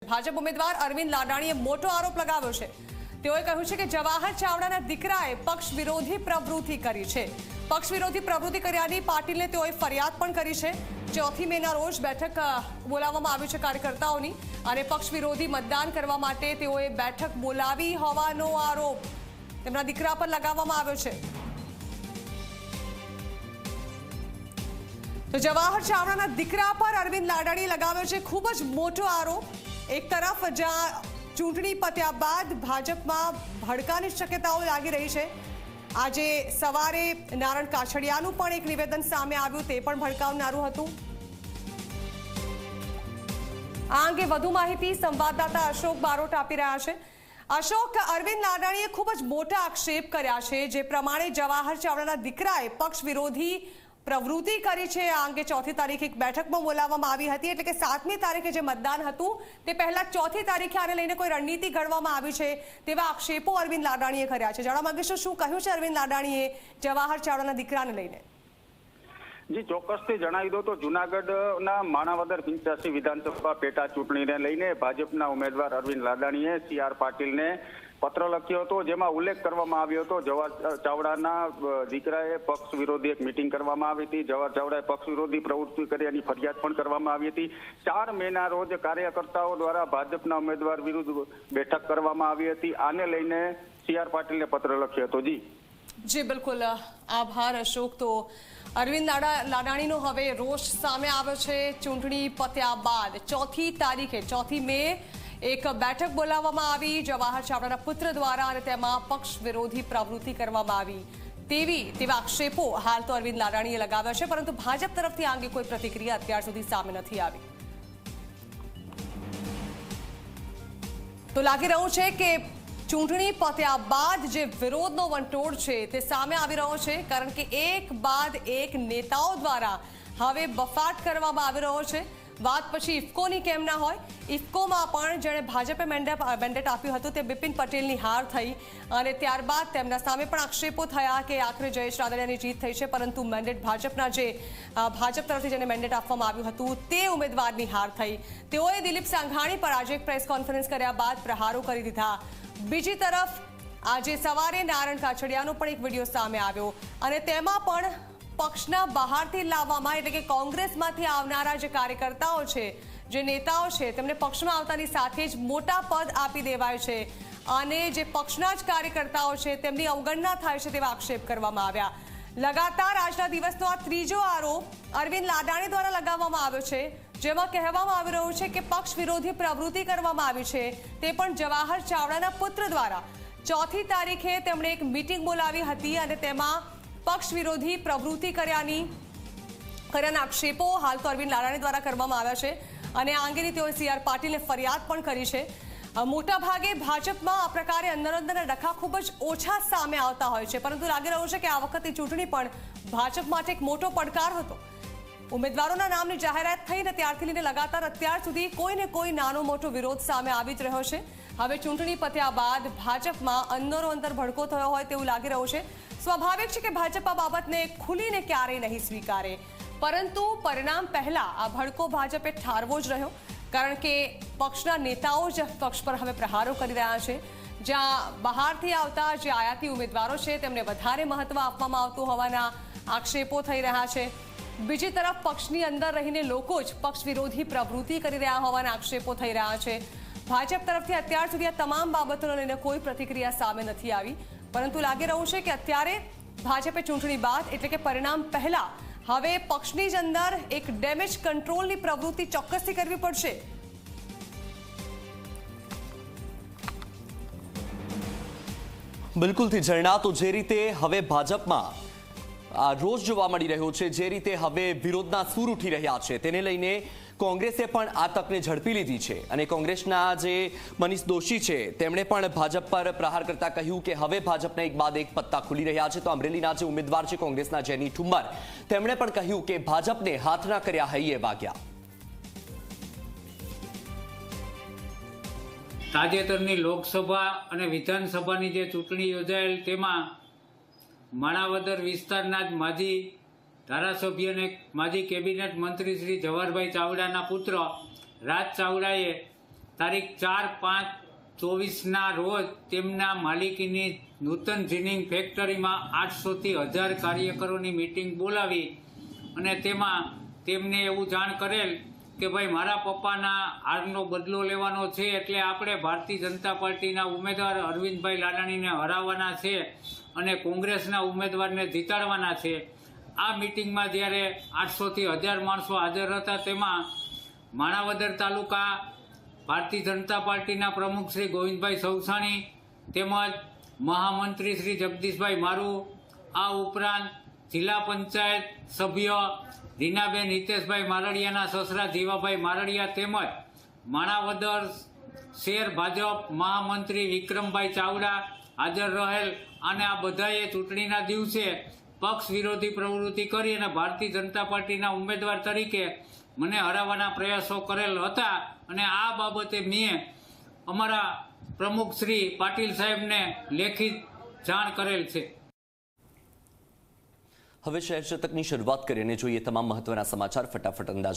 ભાજપ ઉમેદવાર અરવિંદ લાડાણીએ મોટો આરોપ લગાવ્યો છે। તેઓએ કહ્યું છે કે જવાહર ચાવડાના દીકરાએ પક્ષ વિરોધી પ્રવૃત્તિ કરી છે। પક્ષ વિરોધી પ્રવૃત્તિ કર્યાની પાટીલને તેઓએ ફરિયાદ પણ કરી છે। 4 મેના રોજ બેઠક બોલાવવામાં આવી છે કાર્યકર્તાઓની અને પક્ષ વિરોધી મતદાન કરવા માટે તેઓએ બેઠક બોલાવી હોવાનો આરોપ તેમના દીકરા પર લગાવવામાં આવ્યો છે। તો જવાહર ચાવડાના દીકરા પર અરવિંદ લાડાણીએ લગાવ્યો છે ખૂબ જ મોટો આરોપ। એક તરફ જ્યાં ચૂંટણી પત્યા બાદ ભાજપમાં ભડકાની શક્યતાઓ લાગી રહી છે। આજે સવારે નારણ કાછડિયાનું પણ એક નિવેદન સામે આવ્યું, તે પણ ભડકાવનારું હતું। આ અંગે વધુ માહિતી સંવાદદાતા અશોક બારોટ આપી રહ્યા છે। અશોક, અરવિંદ લાડાણીએ ખૂબ જ મોટા આક્ષેપ કર્યા છે, જે પ્રમાણે જવાહર ચાવડાના દીકરાએ પક્ષ વિરોધી પ્રવૃત્તિ કરી છે। આ અંગે 4મી તારીખે એક બેઠકમાં બોલાવવામાં આવી હતી, એટલે કે 7મી તારીખે જે મતદાન હતું તે પહેલા 4મી તારીખે આને લઈને કોઈ રણનીતિ ઘડવામાં આવી છે, તેવા આક્ષેપો અરવિંદ લાડાણીએ કર્યા છે। જાણવા માંગીશું શું કહ્યું છે અરવિંદ લાડાણીએ જવાહર ચાવડાના દીકરાને લઈને? જી, ચોક્કસથી જણાવી દો તો જૂનાગઢના માણાવદર 85 વિધાનસભા પેટા ચૂંટણીને લઈને ભાજપના ઉમેદવાર અરવિંદ લાડાણીએ CR પાટીલને પત્ર લખ્યો હતો, જેમાં ઉલ્લેખ કરવામાં આવ્યો હતો જવાહર ચાવડાના દીકરાએ પક્ષ વિરોધી એક મીટિંગ કરવામાં આવી હતી। જવાહર ચાવડાએ પક્ષ વિરોધી પ્રવૃત્તિ કર્યાની ફરિયાદ પણ કરવામાં આવી હતી। 4 મેના રોજ કાર્યકર્તાઓ દ્વારા ભાજપના ઉમેદવાર વિરુદ્ધ બેઠક કરવામાં આવી હતી। આને લઈને CR પાટીલને પત્ર લખ્યો હતો। જી બિલકુલ, આભાર અશોક। તો અરવિંદ લાડાણીનો હવે રોષ સામે આવ્યો છે। ચૂંટણી પત્યા બાદ 4મી તારીખે 4 મે એક બેઠક બોલાવવામાં આવી જવાહર ચાવડાના પુત્ર દ્વારા અને તેમાં પક્ષ વિરોધી પ્રવૃત્તિ કરવામાં આવી તેવા આક્ષેપો હાલ તો અરવિંદ લાડાણીએ લગાવ્યા છે, પરંતુ ભાજપ તરફથી આ અંગે કોઈ પ્રતિક્રિયા અત્યાર સુધી સામે નથી આવી। તો લાગી રહ્યું છે કે ચૂંટણી પત્યા બાદ જે વિરોધનો વંટોળ છે તે સામે આવી રહ્યો છે, કારણ કે એક બાદ એક નેતાઓ દ્વારા હવે બફાટ કરવામાં આવી રહ્યો છે। વાત પછી ઇફકોની કેમ ના હોય, ઇફકોમાં પણ જેણે ભાજપે મેન્ડેટ આપ્યું હતું તે બિપિન પટેલની હાર થઈ અને ત્યારબાદ તેમના સામે પણ આક્ષેપો થયા કે આખરે જયેશ રાદડિયાની જીત થઈ છે, પરંતુ મેન્ડેટ ભાજપ તરફથી જેને મેન્ડેટ આપવામાં આવ્યું હતું તે ઉમેદવારની હાર થઈ। તેઓએ દિલીપ સાંઘાણી પર આજે એક પ્રેસ કોન્ફરન્સ કર્યા બાદ પ્રહારો કરી દીધા। બીજી તરફ આજે સવારે નારણ કાછડિયાનો પણ એક વિડીયો સામે આવ્યો અને તેમાં પણ પક્ષના બહારથી લાવવામાં, એટલે કે કોંગ્રેસમાંથી આવનારા જે કાર્યકર્તાઓ છે, જે નેતાઓ છે, તેમને પક્ષમાં આવતાની સાથે જ મોટા પદ આપી દેવાય છે અને જે પક્ષના જ કાર્યકર્તાઓ છે તેમની અવગણના થાય છે તેવા આક્ષેપ કરવામાં આવ્યા। લગાતાર આજના દિવસનો આ ત્રીજો આરોપ અરવિંદ લાડાણી દ્વારા લગાવવામાં આવ્યો છે, જેમાં કહેવામાં આવી રહ્યું છે કે પક્ષ વિરોધી પ્રવૃત્તિ કરવામાં આવી છે, તે પણ જવાહર ચાવડાના પુત્ર દ્વારા। 4મી તારીખે તેમણે એક મીટિંગ બોલાવી હતી અને તેમાં પક્ષ વિરોધી પ્રવૃત્તિ કર્યાના આક્ષેપો હાલ તો અરવિંદ લાડાણી દ્વારા કરવામાં આવ્યા છે અને આ અંગેની તેઓએ CR પાટીલને ફરિયાદ પણ કરી છે। મોટાભાગે ભાજપમાં આ પ્રકારે અંદરના ડખા ખૂબ જ ઓછા સામે આવતા હોય છે, પરંતુ લાગી રહ્યું છે કે આ વખતે ચૂંટણી પણ ભાજપ માટે એક મોટો પડકાર હતો। ઉમેદવારોના નામની જાહેરાત થઈને ત્યારથી લઈને લગાતાર અત્યાર સુધી કોઈને કોઈ નાનો મોટો વિરોધ સામે આવી જ રહ્યો છે। હવે ચૂંટણી પત્યા બાદ ભાજપમાં અંદરો-અંદર ભડકો થયો હોય તેવું લાગી રહ્યું છે। સ્વાભાવિક છે કે ભાજપ આ બાબતને ખુલીને ક્યારેય નહીં સ્વીકારે, પરંતુ પરિણામ પહેલા આ ભડકો ભાજપે ઠારવો જ રહ્યો, કારણ કે પક્ષના નેતાઓ જ પક્ષ પર હવે પ્રહારો કરી રહ્યા છે। જ્યાં બહારથી આવતા જે આયાતી ઉમેદવારો છે તેમને વધારે મહત્વ આપવામાં આવતું હોવાના આક્ષેપો થઈ રહ્યા છે। બીજી તરફ પક્ષની અંદર રહીને લોકો જ પક્ષ વિરોધી પ્રવૃત્તિ કરી રહ્યા હોવાના આક્ષેપો થઈ રહ્યા છે। ભાજપ તરફથી અત્યાર સુધી આ તમામ બાબતોને લઈને કોઈ પ્રતિક્રિયા સામે નથી આવી, પરંતુ લાગી રહ્યું છે કે અત્યારે ભાજપે ચૂંટણી બાદ, એટલે કે પરિણામ પહેલા હવે પક્ષની જ અંદર એક ડેમેજ કંટ્રોલની પ્રવૃત્તિ ચોક્કસથી કરવી પડશે। બિલકુલથી ઝરણા, તો જે રીતે હવે ભાજપમાં રોષ જોવા મળી રહ્યો છે, જે રીતે હવે વિરોધના સૂર ઉઠી રહ્યા છે, તેને લઈને કોંગ્રેસે પણ આ તકને ઝડપી લીધી છે અને કોંગ્રેસના જે મનીષ દોશી છે તેમણે પણ ભાજપ પર પ્રહાર કરતા કહ્યું કે હવે ભાજપના એક બાદ એક પત્તા ખુલી રહ્યા છે। તો અમરેલીના જે ઉમેદવાર છે કોંગ્રેસના જેની ઠુમ્મર, તેમણે પણ કહ્યું કે ભાજપને હાથના કર્યા હૈયે વાગ્યા। તાજેતરની લોકસભા અને વિધાનસભાની જે ચૂંટણી યોજાયેલ તેમાં માણાવદર વિસ્તારના જ માજી ધારાસભ્ય અને માજી કેબિનેટ મંત્રી શ્રી જવાહરભાઈ ચાવડાના પુત્ર રાજ ચાવડાએ તારીખ 4/5/24ના રોજ તેમના માલિકીની નૂતન જીનિંગ ફેક્ટરીમાં 800થી 1000 કાર્યકરોની મીટિંગ બોલાવી અને તેમાં તેમને એવું જાણ કરેલ કે ભાઈ મારા પપ્પાના હારનો બદલો લેવાનો છે, એટલે આપણે ભારતીય જનતા પાર્ટીના ઉમેદવાર અરવિંદભાઈ લાડાણીને હરાવવાના છે અને કોંગ્રેસના ઉમેદવારને જીતાડવાના છે. આ મિટિંગમાં જ્યારે 800થી 1000 માણસો હાજર હતા, તેમાં માણાવદર તાલુકા ભારતીય જનતા પાર્ટીના પ્રમુખ શ્રી ગોવિંદભાઈ સૌસાણી તેમજ મહામંત્રી શ્રી જગદીશભાઈ મારુ, આ ઉપરાંત જિલ્લા પંચાયત સભ્ય રીનાબેન હિતેશભાઈ મારડિયાના સસરા જીવાભાઈ મારડિયા તેમજ માણાવદર શહેર ભાજપ મહામંત્રી વિક્રમભાઈ ચાવડા હાજર રહેલ અને આ બધાએ ચૂંટણીના દિવસે પક્ષ વિરોધી પ્રવૃત્તિ કરી અને ભારતીય જનતા પાર્ટીના ઉમેદવાર તરીકે મને હરાવવાના પ્રયાસો કરેલ હતા અને આ બાબતે મેં અમારા પ્રમુખ શ્રી પાટીલ સાહેબને લેખિત જાણ કરેલ છે. હવે શહેર શતકની શરૂઆત કરીને જોઈએ તમામ મહત્વના સમાચાર ફટાફટ અંદાજ